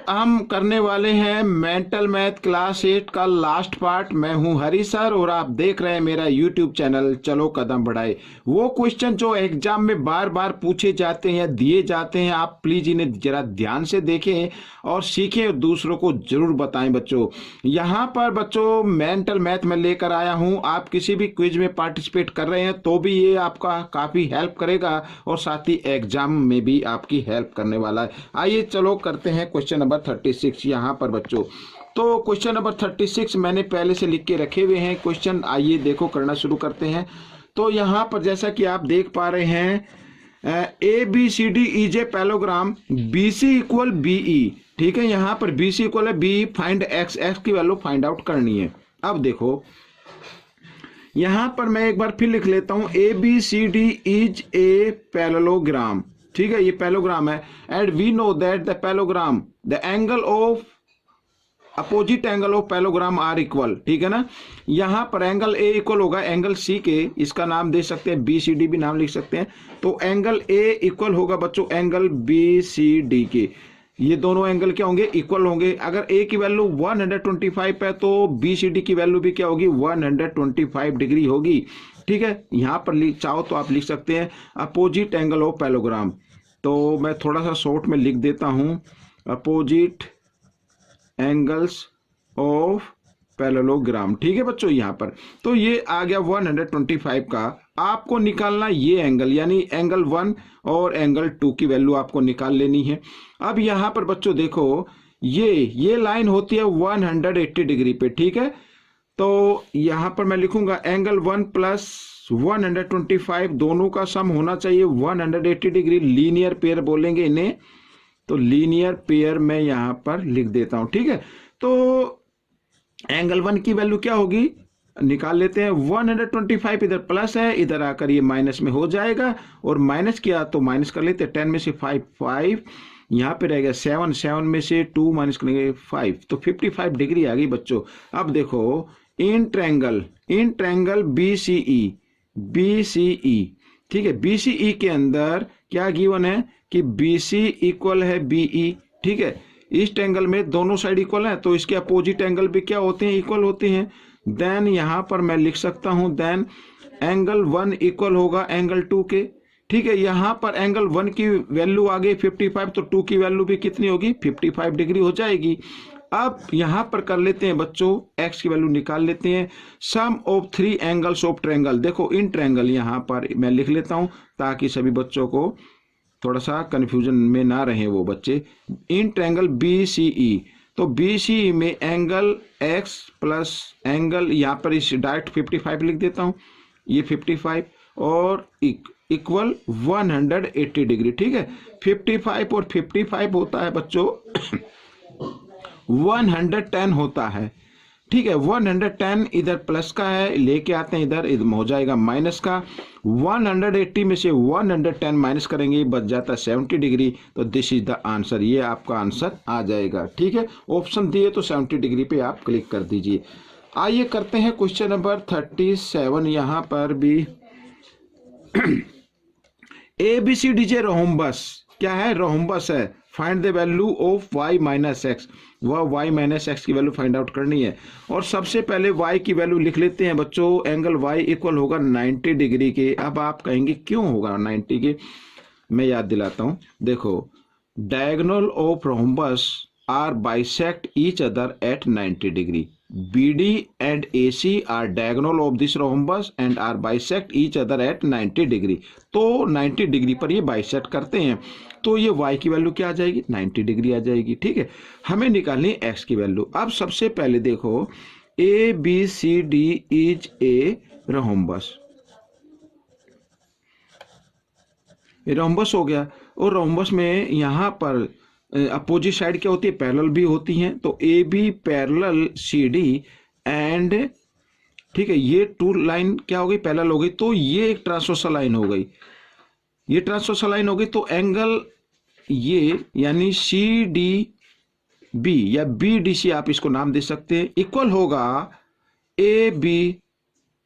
हम करने वाले हैं मेंटल मैथ क्लास 8 का लास्ट पार्ट। मैं हूं हरी सर और आप देख रहे हैं मेरा यूट्यूब चैनल चलो कदम बढ़ाए। वो क्वेश्चन जो एग्जाम में बार बार पूछे जाते हैं या दिए जाते हैं, आप प्लीज इन्हें जरा ध्यान से देखें और सीखें और दूसरों को जरूर बताएं बच्चों। यहाँ पर बच्चों मेंटल मैथ में लेकर आया हूँ। आप किसी भी क्विज में पार्टिसिपेट कर रहे हैं तो भी ये आपका काफी हेल्प करेगा और साथ ही एग्जाम में भी आपकी हेल्प करने वाला है। आइए चलो करते हैं क्वेश्चन नंबर 36 यहाँ पर बच्चों। तो क्वेश्चन नंबर 36 मैंने पहले से लिख के रखे हुए हैं क्वेश्चन। आइए देखो करना शुरू करते हैं। तो यहाँ पर जैसा कि आप देख पा रहे हैं A B C D is a parallelogram B C equal B E. ठीक है, यहाँ पर बी सी इक्वल है बी, फाइंड एक्स, एक्स की वैल्यू फाइंड आउट करनी है। अब देखो यहाँ पर मैं एक बार फिर लिख लेता हूँ, A B C D is a parallelogram. ठीक है, ये पैरेललोग्राम है and we know that the parallelogram the angle of opposite angle of parallelogram are equal. ठीक है ना, यहाँ पर एंगल ए इक्वल होगा एंगल सी के, इसका नाम दे सकते हैं बी सी डी भी नाम लिख सकते हैं। तो एंगल ए इक्वल होगा बच्चों एंगल बी सी डी के। ये दोनों एंगल क्या होंगे, इक्वल होंगे। अगर ए की वैल्यू 125 है तो बी सी डी की वैल्यू भी क्या होगी, 125 डिग्री होगी। ठीक है, यहाँ पर चाहो तो आप लिख सकते हैं अपोजिट एंगल ऑफ पैरेललोग्राम। तो मैं थोड़ा सा शॉर्ट में लिख देता हूँ, अपोजिट एंगल्स ऑफ पैरेललोग्राम। ठीक है बच्चों, यहाँ पर तो ये आ गया 125 का। आपको निकालना ये एंगल यानी एंगल 1 और एंगल 2 की वैल्यू आपको निकाल लेनी है। अब यहाँ पर बच्चों देखो ये लाइन होती है 180 डिग्री पे। ठीक है, तो यहाँ पर मैं लिखूंगा एंगल 1 प्लस 125 दोनों का सम होना चाहिए 180 डिग्री। लीनियर पेयर बोलेंगे इन्हें, तो लीनियर पेयर मैं यहाँ पर लिख देता हूं। ठीक है, तो एंगल 1 की वैल्यू क्या होगी निकाल लेते हैं। 125 इधर प्लस है, इधर आकर ये माइनस में हो जाएगा और माइनस किया तो माइनस कर लेते हैं। 10 में से 5 यहाँ पे रहेगा 7 में से 2 माइनस करेंगे 5, तो 55 डिग्री आ गई बच्चों। अब देखो इन ट्रायंगल बी सी ई। ठीक है, बी सी ई के अंदर क्या गिवन है कि बी सी इक्वल है बी ई। ठीक है, इस ट्रायंगल में दोनों साइड इक्वल है तो इसके अपोजिट एंगल भी क्या होते हैं, इक्वल होते हैं। देन यहाँ पर मैं लिख सकता हूं देन एंगल 1 इक्वल होगा एंगल 2 के। ठीक है, यहाँ पर एंगल 1 की वैल्यू आ गई 55 तो 2 की वैल्यू भी कितनी होगी, 55 डिग्री हो जाएगी। अब यहाँ पर कर लेते हैं बच्चों x की वैल्यू निकाल लेते हैं। सम ऑफ 3 एंगल्स ऑफ ट्रायंगल। देखो इन ट्रायंगल यहाँ पर मैं लिख लेता हूँ ताकि सभी बच्चों को थोड़ा सा कंफ्यूजन में ना रहे वो बच्चे। इन ट्रायंगल बी सी ई, तो बी सी ई में एंगल x प्लस एंगल यहाँ पर इस डायरेक्ट 55 लिख देता हूँ, ये 55 और इक्वल 180 डिग्री। ठीक है, 55 और 55 होता है बच्चों 110 होता है। ठीक है, 110 इधर प्लस का है, लेके आते हैं इधर हो जाएगा माइनस का। 180 में से 110 माइनस करेंगे बच जाता है 70 डिग्री। तो दिस इज द आंसर, ये आपका आंसर आ जाएगा। ठीक है, ऑप्शन दिए तो 70 डिग्री पे आप क्लिक कर दीजिए। आइए करते हैं क्वेश्चन नंबर 37। यहाँ पर भी ए B C D J rhombus क्या है, रोहम्बस है। Find the value of y minus x, वह y माइनस एक्स की वैल्यू फाइंड आउट करनी है। और सबसे पहले y की वैल्यू लिख लेते हैं बच्चों, एंगल y इक्वल होगा 90 डिग्री के। अब आप कहेंगे क्यों होगा 90 के, मैं याद दिलाता हूं। देखो diagonal of rhombus are bisect each other at 90 degree. BD and AC are diagonal of this rhombus and are bisect each other at 90 degree. तो 90 डिग्री पर ये बाइसेक्ट करते हैं, तो ये y की वैल्यू क्या आ जाएगी, 90 डिग्री आ जाएगी। ठीक है, हमें निकालनी x की वैल्यू। अब सबसे पहले देखो ABCD इज ए रोहम्बस, ये रोहम्बस हो गया। और रोहम्बस में यहाँ पर अपोजिट साइड क्या होती है, पैरेलल भी होती हैं। तो A B parallel C D and, ठीक है, ये 2 लाइन क्या हो गई, पैरेलल हो गई। तो ये एक ट्रांसवर्सल लाइन हो गई, ये ट्रांसवर्सल लाइन हो गई। तो एंगल ये यानी सी डी बी या बी डी सी आप इसको नाम दे सकते हैं, इक्वल होगा ए बी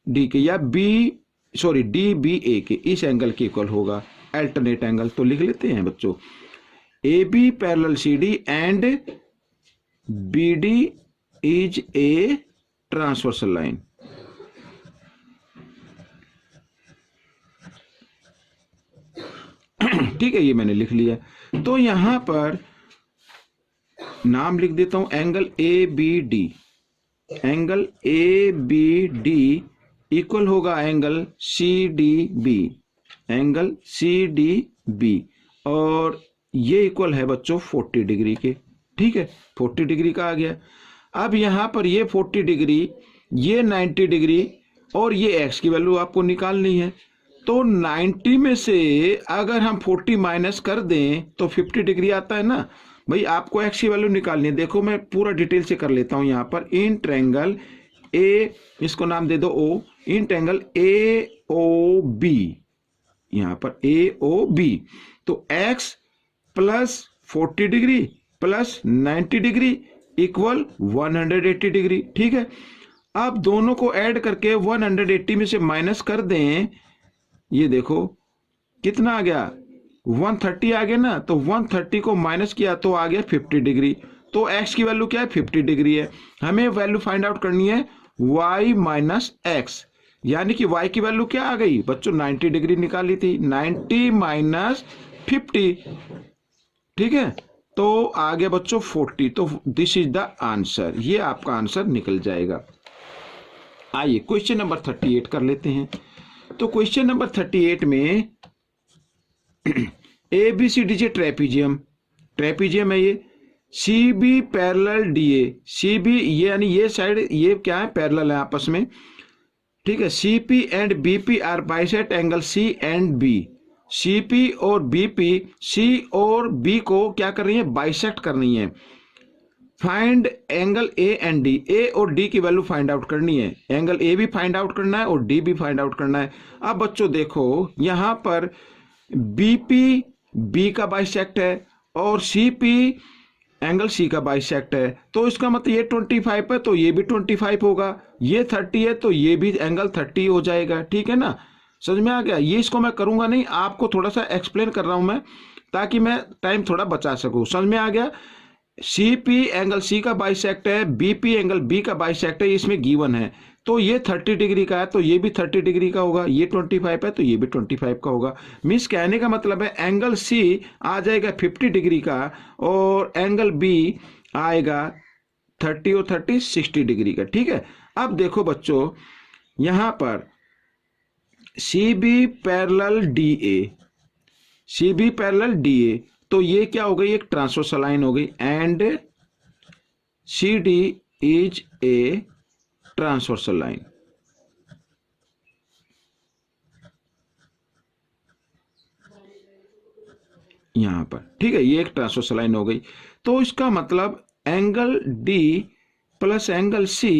डी के या डी बी ए के, इस एंगल के इक्वल होगा, अल्टरनेट एंगल। तो लिख लेते हैं बच्चों A B parallel C D and BD is a transversal line। ठीक है, ये मैंने लिख लिया। तो यहां पर नाम लिख देता हूं angle ABD। Angle ABD equal होगा एंगल CDB। एंगल CDB और ये इक्वल है बच्चों 40 डिग्री के। ठीक है, 40 डिग्री का आ गया। अब यहां पर ये 40 डिग्री, ये 90 डिग्री और ये x की वैल्यू आपको निकालनी है। तो 90 में से अगर हम 40 माइनस कर दें तो 50 डिग्री आता है ना भाई। आपको x की वैल्यू निकालनी है। देखो मैं पूरा डिटेल से कर लेता हूं। यहाँ पर इन ट्रायंगल ए, इसको नाम दे दो O, इन ट्रायंगल AOB, यहाँ पर AOB। तो x plus 40 degree plus 90 degree equal 180 degree. ठीक है, अब दोनों को ऐड करके 180 में से माइनस कर दें, ये देखो कितना आ गया, 130 आ गया ना। तो 130 को माइनस किया तो आ गया 50 डिग्री। तो x की वैल्यू क्या है, 50 डिग्री है। हमें वैल्यू फाइंड आउट करनी है y माइनस एक्स, यानी कि y की वैल्यू क्या आ गई बच्चों, 90 डिग्री निकाली थी, 90 माइनस 50। ठीक है, तो आ गया बच्चों 40। तो दिस इज द आंसर, ये आपका आंसर निकल जाएगा। आइए क्वेश्चन नंबर 38 कर लेते हैं। तो क्वेश्चन नंबर 38 में ABCD ट्रेपीजियम, ट्रेपीजियम है ये। CB पैरेलल DA, CB ये यानी ये साइड ये क्या है, पैरेलल है आपस में। ठीक है, CP and BP are bisect angle C and B। CP और BP C और B को क्या कर रही है, बाइसेक्ट कर रही है। Find angle A and D, A और D की वैल्यू फाइंड आउट करनी है। एंगल A भी फाइंड आउट करना है और D भी फाइंड आउट करना है। अब बच्चों देखो यहां पर BP B का बाइसेक्ट है और CP एंगल C का बाइसेक्ट है। तो इसका मतलब ये 25 है तो ये भी 25 होगा, ये 30 है तो ये भी एंगल 30 हो जाएगा। ठीक है ना, समझ में आ गया। ये इसको मैं करूंगा नहीं, आपको थोड़ा सा एक्सप्लेन कर रहा हूं मैं, ताकि मैं टाइम थोड़ा बचा सकूं। समझ में आ गया। CP एंगल C का बाइसेक्ट है, BP एंगल B का बाइसेक्ट है, इसमें गिवन है। तो ये 30 डिग्री का है तो ये भी 30 डिग्री का होगा, ये 25 है तो ये भी 25 का होगा। मीन्स कहने का मतलब है एंगल C आ जाएगा 50 डिग्री का और एंगल B आएगा 30 और 30 60 डिग्री का। ठीक है, अब देखो बच्चों यहां पर CB parallel DA, CB parallel DA, तो ये क्या हो गई, एक ट्रांसवर्सल लाइन हो गई। And CD is a transversal line. यहां पर ठीक है, ये एक ट्रांसवर्सल लाइन हो गई। तो इसका मतलब angle D plus angle C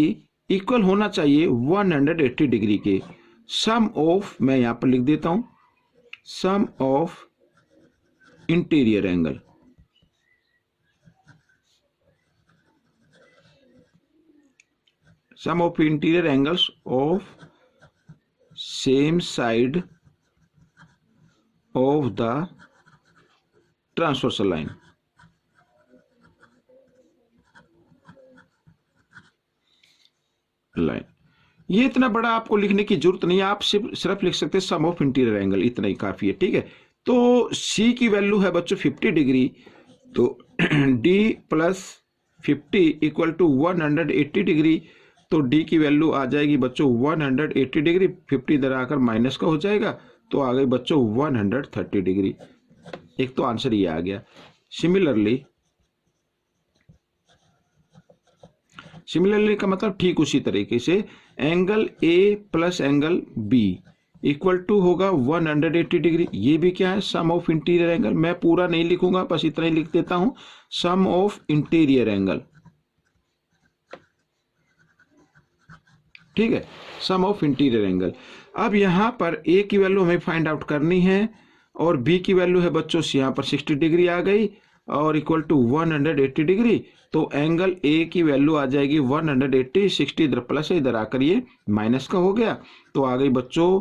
equal होना चाहिए 180 डिग्री के। सम ऑफ, मैं यहां पर लिख देता हूं, sum of interior angle, sum of interior angles of same side of the transversal line. Line ये इतना बड़ा आपको लिखने की जरूरत नहीं है, आप सिर्फ लिख सकते हैं सम ऑफ इंटीरियर एंगल, इतना ही काफी है। ठीक है, तो C की वैल्यू है बच्चों 50 डिग्री, तो D plus 50 equal to 180 degree. तो D की वैल्यू आ जाएगी बच्चों 180 डिग्री, 50 इधर आकर माइनस का हो जाएगा तो आ गई बच्चों 130 डिग्री। एक तो आंसर ये आ गया। सिमिलरली का मतलब ठीक उसी तरीके से angle A plus angle B equal to होगा 180 डिग्री। ये भी क्या है, सम ऑफ इंटीरियर एंगल। मैं पूरा नहीं लिखूंगा, बस इतना ही लिख देता हूं, सम ऑफ इंटीरियर एंगल। ठीक है, सम ऑफ इंटीरियर एंगल। अब यहां पर A की वैल्यू हमें फाइंड आउट करनी है और B की वैल्यू है बच्चों यहां पर 60 डिग्री आ गई और इक्वल टू 180 डिग्री। तो एंगल A की वैल्यू आ जाएगी 180, 60 इधर प्लस है, इधर आकर ये माइनस का हो गया तो आ गई बच्चों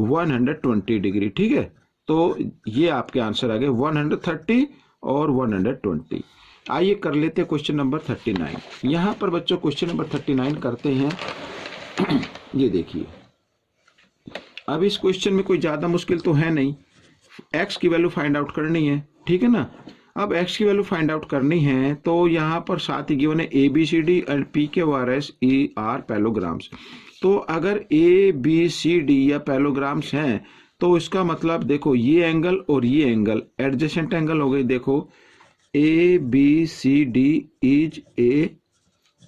120 डिग्री। ठीक है, तो ये आपके आंसर आ गए 130 और 120। आइए कर लेते हैं क्वेश्चन नंबर 39। यहाँ पर बच्चों क्वेश्चन नंबर 39 करते हैं। ये देखिए, अब इस क्वेश्चन में कोई ज़्यादा मुश्किल तो है नहीं, एक्स की वैल्यू फाइंड आउट करनी है, ठीक है ना। अब एक्स की वैल्यू फाइंड आउट करनी है तो यहाँ पर साथ ही गिवन है A B C D and P Q R S E R parallelograms. तो अगर ए बी सी डी या पैलोग्राम्स हैं तो इसका मतलब देखो ये एंगल और ये एंगल एडजेसेंट एंगल हो गई। देखो A B C D is a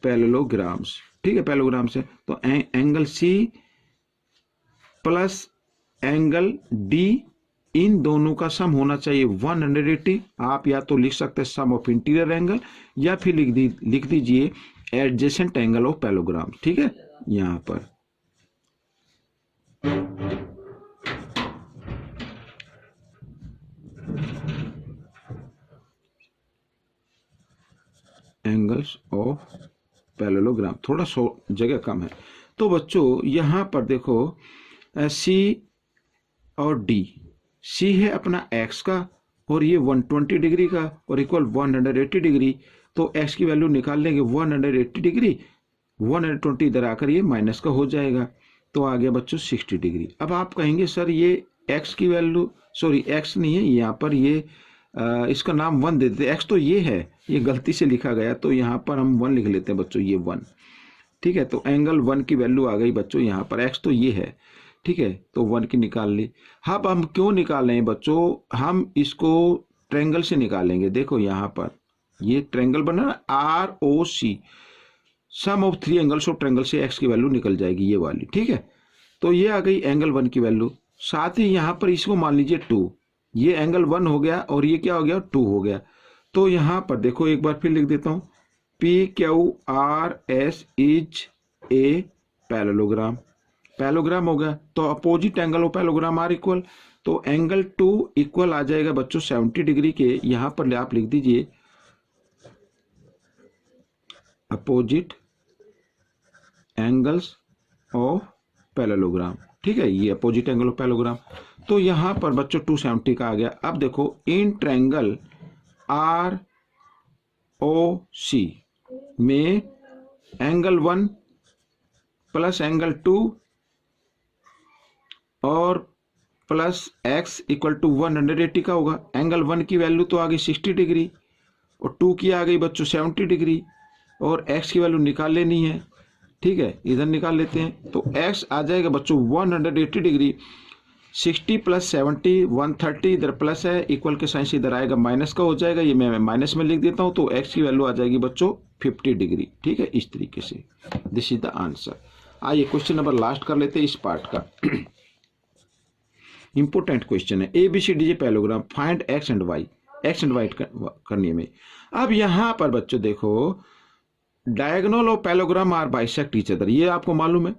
parallelograms, ठीक है, पैरेललोग्राम्स है। तो angle C plus angle D, इन दोनों का सम होना चाहिए 180। आप या तो लिख सकते हैं सम ऑफ इंटीरियर एंगल या फिर लिख दीजिए एडजेसेंट एंगल ऑफ पैरेललोग्राम, ठीक है। यहां पर एंगल्स ऑफ पैरेललोग्राम, थोड़ा जगह कम है। तो बच्चों यहां पर देखो सी और डी, सी है अपना एक्स का और ये 120 डिग्री का और इक्वल 180 डिग्री। तो एक्स की वैल्यू निकाल लेंगे 180 डिग्री, 120 इधर आकर ये माइनस का हो जाएगा, तो आ गया बच्चों 60 डिग्री। अब आप कहेंगे सर ये एक्स की वैल्यू, सॉरी एक्स नहीं है यहाँ पर, ये इसका नाम 1 दे देते, एक्स तो ये है, ये गलती से लिखा गया, तो यहाँ पर हम 1 लिख लेते हैं बच्चों, ये 1, ठीक है। तो एंगल 1 की वैल्यू आ गई बच्चों यहाँ पर, एक्स तो ये है, ठीक है, तो 1 की निकाल ली। अब हम क्यों निकाल रहे हैं बच्चों, हम इसको ट्रायंगल से निकालेंगे। देखो यहाँ पर ये ट्रायंगल बना ना R O C, sum of 3 angles of triangle से एक्स की वैल्यू निकल जाएगी ये वाली, ठीक है। तो ये आ गई एंगल 1 की वैल्यू। साथ ही यहाँ पर इसको मान लीजिए 2, ये एंगल 1 हो गया और ये क्या हो गया 2 हो गया। तो यहाँ पर देखो एक बार फिर लिख देता हूँ, P Q R S is a parallelogram, parallelogram हो गया। तो opposite angle of parallelogram are equal, तो एंगल 2 इक्वल आ जाएगा बच्चों 70 डिग्री के। यहां पर आप लिख दीजिए अपोजिट एंगल्स ऑफ पैरेललोग्राम, ठीक है, ये अपोजिट एंगल ऑफ पैरेललोग्राम। तो यहां पर बच्चों 270 का आ गया। अब देखो इन ट्रायंगल आर ओ सी में एंगल 1 प्लस एंगल 2 और प्लस एक्स इक्वल टू 180 का होगा। एंगल 1 की वैल्यू तो आ गई 60 डिग्री और 2 की आ गई बच्चों 70 डिग्री और एक्स की वैल्यू निकाल लेनी है, ठीक है, इधर निकाल लेते हैं। तो एक्स आ जाएगा बच्चों 180 डिग्री, 60 प्लस 70 130, इधर प्लस है, इक्वल के साइन से इधर आएगा माइनस का हो जाएगा, ये मैं माइनस में लिख देता हूं। तो एक्स की वैल्यू आ जाएगी बच्चों 50 डिग्री, ठीक है, इस तरीके से। This is the answer. आइए क्वेश्चन नंबर लास्ट कर लेते हैं इस पार्ट का। इंपोर्टेंट क्वेश्चन है, A B C D parallelogram, find X and Y, X and Y करने में। अब यहां पर बच्चों देखो diagonal of parallelogram are bisect each other, ये आपको मालूम है।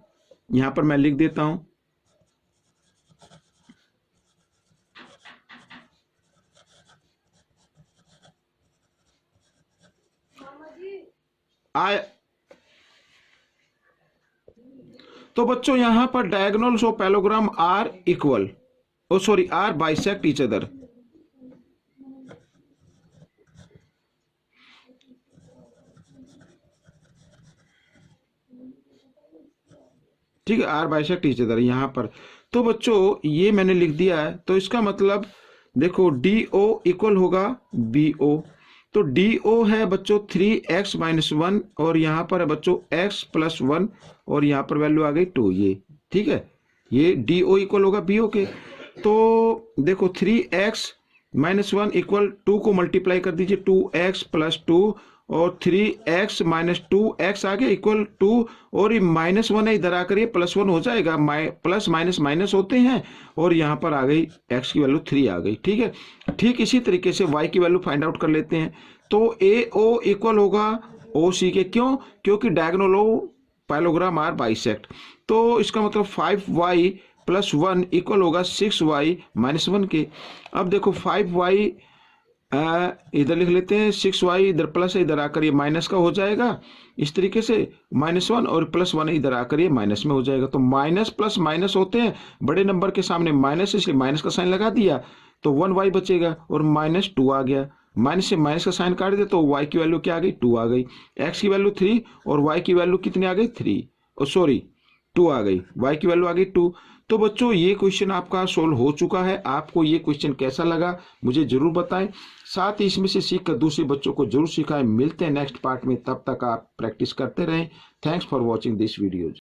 यहां पर मैं लिख देता हूं तो बच्चों यहां पर diagonals of parallelogram are equal, oh sorry are bisect each other, ठीक है, आर बाइसेक्ट ईच अदर यहां पर। तो बच्चों ये मैंने लिख दिया है, तो इसका मतलब देखो डी ओ इक्वल होगा बी ओ। तो डी ओ है बच्चों 3x - 1 और यहां पर है बच्चों x + 1 और यहां पर वैल्यू आ गई 2, ये ठीक है, ये डी ओ इक्वल होगा बी ओ के। तो देखो 3x - 1 इक्वल 2 को मल्टीप्लाई कर दीजिए, 2x + 2 और 3x - 2x आ गया इक्वल 2 और ये -1 है, इधर आकर ये +1 हो जाएगा, प्लस माइनस माइनस होते हैं और यहाँ पर आ गई x की वैल्यू 3 आ गई, ठीक है। ठीक इसी तरीके से y की वैल्यू फाइंड आउट कर लेते हैं। तो AO इक्वल होगा OC के, क्यों, क्योंकि diagonal of parallelogram are bisect. तो इसका मतलब 5y + 1 इक्वल होगा 6y - 1 के। अब देखो 5y इधर लिख लेते हैं, 6y इधर प्लस है, इधर आकर ये माइनस का हो जाएगा इस तरीके से, -1 और +1 इधर आकर ये माइनस में हो जाएगा। तो माइनस प्लस माइनस होते हैं, बड़े नंबर के सामने माइनस, इसलिए माइनस का साइन लगा दिया, तो 1y बचेगा और -2 आ गया। माइनस से माइनस का साइन काट दे तो y की वैल्यू क्या आ गई 2 आ गई, x की वैल्यू 3 और y की वैल्यू कितनी आ गई 3 और सॉरी 2 आ गई, y की वैल्यू आ गई 2। तो बच्चों ये क्वेश्चन आपका सोल्व हो चुका है। आपको ये क्वेश्चन कैसा लगा मुझे जरूर बताएं, साथ ही इसमें से सीखकर दूसरे बच्चों को जरूर सिखाएं। मिलते हैं नेक्स्ट पार्ट में, तब तक आप प्रैक्टिस करते रहें। Thanks for watching this videos.